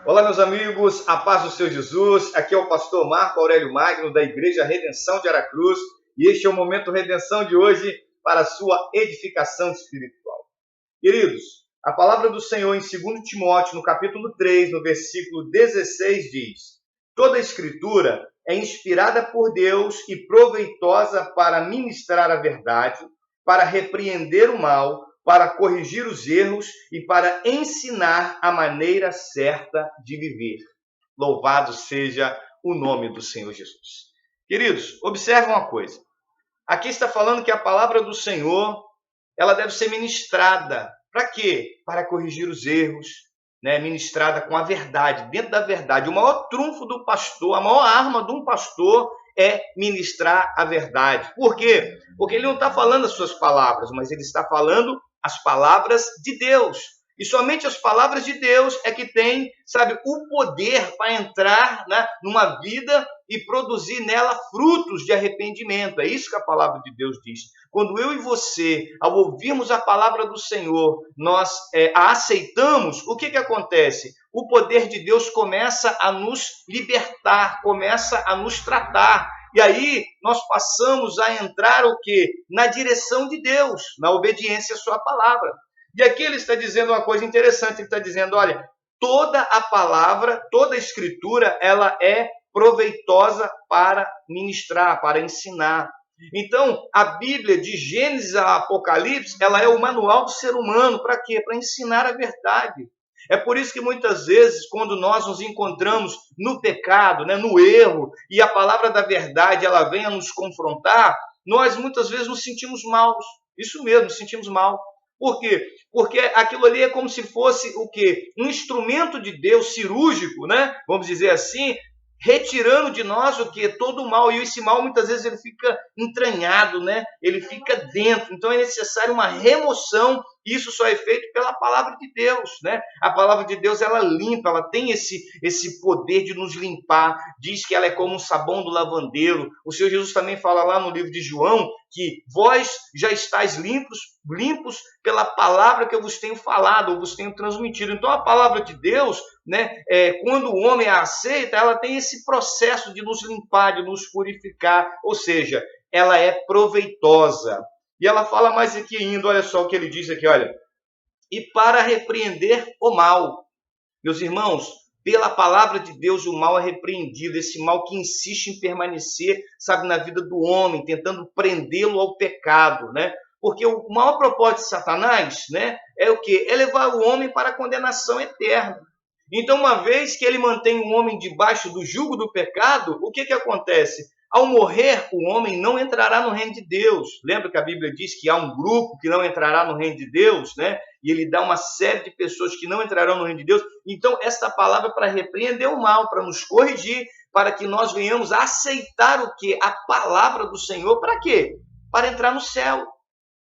Olá, meus amigos, a paz do Senhor Jesus. Aqui é o pastor Marco Aurélio Magno, da Igreja Redenção de Aracruz, e este é o Momento Redenção de hoje para a sua edificação espiritual. Queridos, a palavra do Senhor em 2 Timóteo, no capítulo 3, no versículo 16, diz: Toda a Escritura é inspirada por Deus e proveitosa para ministrar a verdade, para repreender o mal, para corrigir os erros e para ensinar a maneira certa de viver. Louvado seja o nome do Senhor Jesus. Queridos, observe uma coisa. Aqui está falando que a palavra do Senhor, ela deve ser ministrada. Para quê? Para corrigir os erros, né? Ministrada com a verdade, dentro da verdade. O maior trunfo do pastor, a maior arma de um pastor é ministrar a verdade. Por quê? Porque ele não está falando as suas palavras, mas ele está falando as palavras de Deus. E somente as palavras de Deus é que tem, sabe, o poder para entrar, né, numa vida e produzir nela frutos de arrependimento. É isso que a palavra de Deus diz. Quando eu e você, ao ouvirmos a palavra do Senhor, nós a aceitamos, o que acontece? O poder de Deus começa a nos libertar, começa a nos tratar. E aí nós passamos a entrar o quê? Na direção de Deus, na obediência à sua palavra. E aqui ele está dizendo uma coisa interessante, ele está dizendo, olha, toda a palavra, toda a escritura, ela é proveitosa para ministrar, para ensinar. Então, a Bíblia, de Gênesis a Apocalipse, ela é o manual do ser humano. Para quê? Para ensinar a verdade. É por isso que muitas vezes, quando nós nos encontramos no pecado, né, no erro, e a palavra da verdade ela vem a nos confrontar, nós muitas vezes nos sentimos maus. Isso mesmo, nos sentimos mal. Por quê? Porque aquilo ali é como se fosse o quê? Um instrumento de Deus cirúrgico, né? Vamos dizer assim, retirando de nós o que? Todo o mal. E esse mal muitas vezes ele fica entranhado, né? Ele fica dentro. Então é necessário uma remoção. Isso só é feito pela palavra de Deus, né? A palavra de Deus ela limpa, ela tem esse poder de nos limpar. Diz que ela é como um sabão do lavandeiro. O Senhor Jesus também fala lá no livro de João que vós já estáis limpos pela palavra que eu vos tenho falado, ou vos tenho transmitido. Então a palavra de Deus, né, quando o homem a aceita, ela tem esse processo de nos limpar, de nos purificar, ou seja, ela é proveitosa. E ela fala mais aqui ainda, olha só o que ele diz aqui, olha, e para repreender o mal. Meus irmãos, pela palavra de Deus o mal é repreendido, esse mal que insiste em permanecer, sabe, na vida do homem, tentando prendê-lo ao pecado, né? Porque o maior propósito de Satanás, né, é o quê? É levar o homem para a condenação eterna. Então, uma vez que ele mantém o homem debaixo do jugo do pecado, o que acontece? Ao morrer, o homem não entrará no reino de Deus. Lembra que a Bíblia diz que há um grupo que não entrará no reino de Deus, né? E ele dá uma série de pessoas que não entrarão no reino de Deus. Então, esta palavra é para repreender o mal, para nos corrigir, para que nós venhamos a aceitar o quê? A palavra do Senhor. Para quê? Para entrar no céu.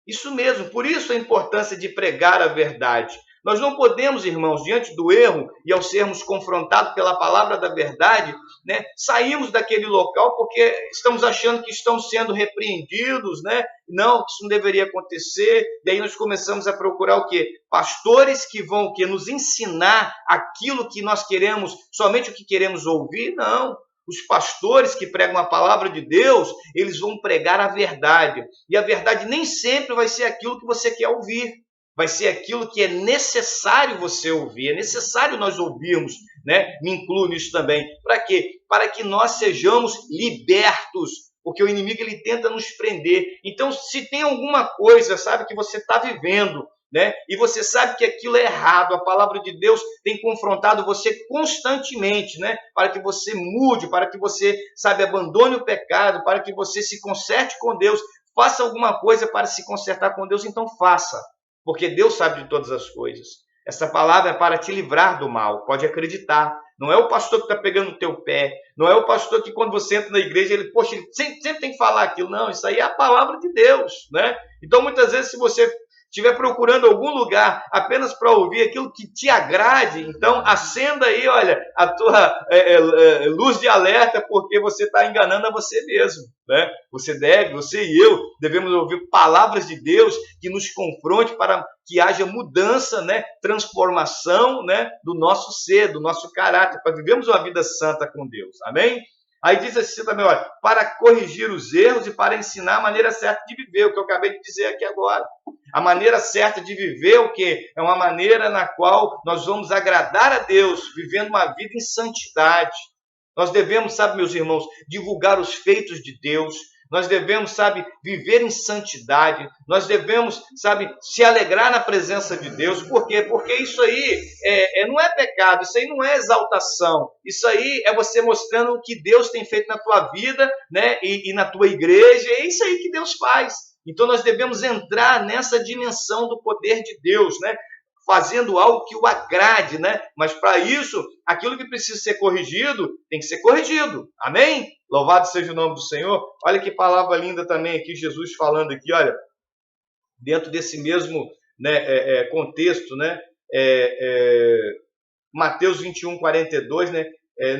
Isso mesmo, por isso a importância de pregar a verdade. Nós não podemos, irmãos, diante do erro e ao sermos confrontados pela palavra da verdade, né, sairmos daquele local porque estamos achando que estamos sendo repreendidos, né? Não, isso não deveria acontecer. E aí nós começamos a procurar o quê? Pastores que vão o quê? Nos ensinar aquilo que nós queremos, somente o que queremos ouvir? Não. Os pastores que pregam a palavra de Deus, eles vão pregar a verdade. E a verdade nem sempre vai ser aquilo que você quer ouvir. Vai ser aquilo que é necessário você ouvir. É necessário nós ouvirmos, né? Me incluo nisso também. Para quê? Para que nós sejamos libertos. Porque o inimigo ele tenta nos prender. Então, se tem alguma coisa, sabe, que você está vivendo, né? E você sabe que aquilo é errado, a palavra de Deus tem confrontado você constantemente, né? Para que você mude, para que você, sabe, abandone o pecado, para que você se conserte com Deus, faça alguma coisa para se consertar com Deus, então faça, porque Deus sabe de todas as coisas. Essa palavra é para te livrar do mal, pode acreditar. Não é o pastor que está pegando o teu pé, não é o pastor que quando você entra na igreja, ele, poxa, ele sempre tem que falar aquilo. Não, isso aí é a palavra de Deus, né? Então, muitas vezes, se você estiver procurando algum lugar apenas para ouvir aquilo que te agrade, então acenda aí, olha, a tua luz de alerta, porque você está enganando a você mesmo, né? Você e eu devemos ouvir palavras de Deus que nos confronte para que haja mudança, né? Transformação, né? Do nosso ser, do nosso caráter, para vivermos uma vida santa com Deus, amém? Aí diz assim também, olha, para corrigir os erros e para ensinar a maneira certa de viver, o que eu acabei de dizer aqui agora. A maneira certa de viver, o quê? É uma maneira na qual nós vamos agradar a Deus, vivendo uma vida em santidade. Nós devemos, sabe, meus irmãos, divulgar os feitos de Deus. Nós devemos, sabe, viver em santidade. Nós devemos, sabe, se alegrar na presença de Deus. Por quê? Porque isso aí não é pecado, isso aí não é exaltação. Isso aí é você mostrando o que Deus tem feito na tua vida, né, e na tua igreja. É isso aí que Deus faz. Então nós devemos entrar nessa dimensão do poder de Deus, né? Fazendo algo que o agrade, né? Mas para isso, aquilo que precisa ser corrigido, tem que ser corrigido. Amém? Louvado seja o nome do Senhor. Olha que palavra linda também aqui, Jesus falando aqui, olha, dentro desse mesmo, né, contexto, né? Mateus 21, 42, né?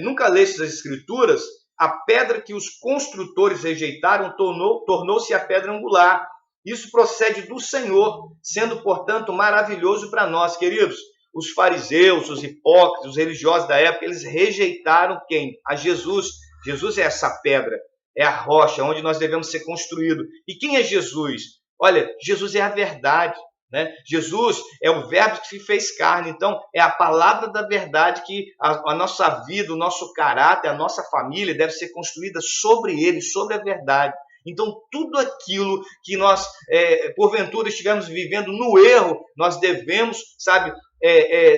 Nunca leste as Escrituras? A pedra que os construtores rejeitaram tornou-se a pedra angular. Isso procede do Senhor, sendo, portanto, maravilhoso para nós, queridos. Os fariseus, os hipócritas, os religiosos da época, eles rejeitaram quem? A Jesus. Jesus é essa pedra, é a rocha onde nós devemos ser construídos. E quem é Jesus? Olha, Jesus é a verdade, né? Jesus é o verbo que se fez carne, então é a palavra da verdade que a nossa vida, o nosso caráter, a nossa família deve ser construída sobre ele, sobre a verdade. Então, tudo aquilo que nós, porventura, estivermos vivendo no erro, nós devemos, sabe,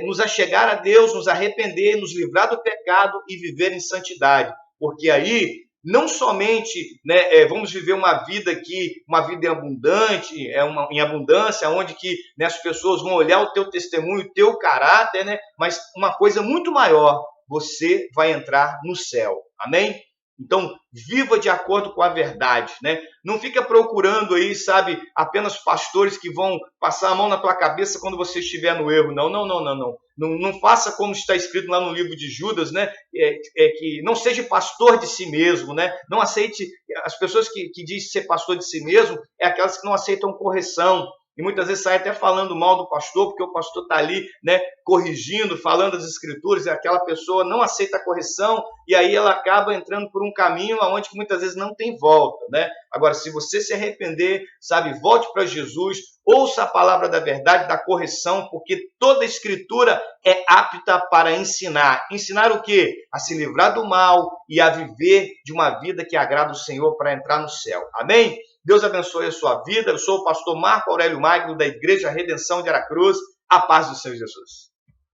nos achegar a Deus, nos arrepender, nos livrar do pecado e viver em santidade. Porque aí, não somente, né, vamos viver uma vida aqui, uma vida abundante, em abundância, onde que, né, as pessoas vão olhar o teu testemunho, o teu caráter, né, mas uma coisa muito maior, você vai entrar no céu. Amém? Então, viva de acordo com a verdade, né? Não fica procurando aí, sabe, apenas pastores que vão passar a mão na tua cabeça quando você estiver no erro. Não. Não faça como está escrito lá no livro de Judas, né? Que não seja pastor de si mesmo, né? Não aceite, as pessoas que dizem ser pastor de si mesmo, é aquelas que não aceitam correção. E muitas vezes sai até falando mal do pastor, porque o pastor está ali, né, corrigindo, falando das escrituras, e aquela pessoa não aceita a correção, e aí ela acaba entrando por um caminho onde muitas vezes não tem volta, né? Agora, se você se arrepender, sabe, volte para Jesus, ouça a palavra da verdade, da correção, porque toda a escritura é apta para ensinar. Ensinar o quê? A se livrar do mal e a viver de uma vida que agrada o Senhor para entrar no céu. Amém? Deus abençoe a sua vida. Eu sou o pastor Marco Aurélio Magno, da Igreja Redenção de Aracruz. A paz do Senhor Jesus.